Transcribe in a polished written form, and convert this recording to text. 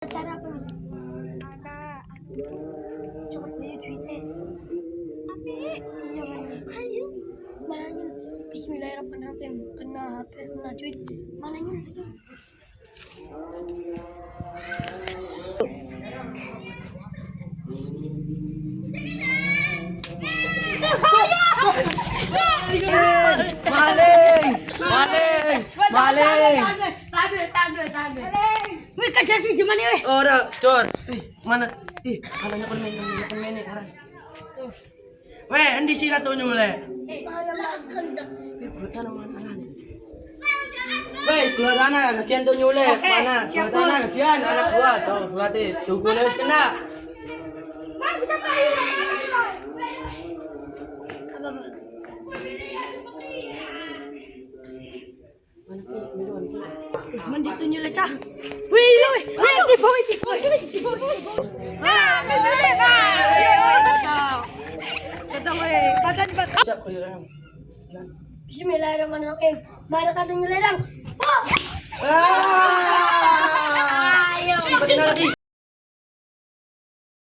Cara apa nih? Ada. Coba punya duitnya. Tapi iya mana? Ayo. Mananya? Bismillahirrahmanirrahim. Kena HP, kena duit. Mananya? Maling! Maling! Maling! Tago. Wih, kerja sih gimana weh? Ora, Cor. Mana? Kalanya kon main ni arah. Weh, endi sira to nyule? Mana kerja? Keluar mana? Weh, keluar mana? Lagian to nyule. Mana? siap, Keluar mana? Lagian anak gua. Tuh, berarti tugune wis kena. Wah, bisa payu. Apa? Mandi tu nyule cah. Wih, tipu. Kata weh, bagan. Siap ko yun. Bismillahirrahmanirrahim. Mana kata nyule dang? Ah! Ayo, lagi.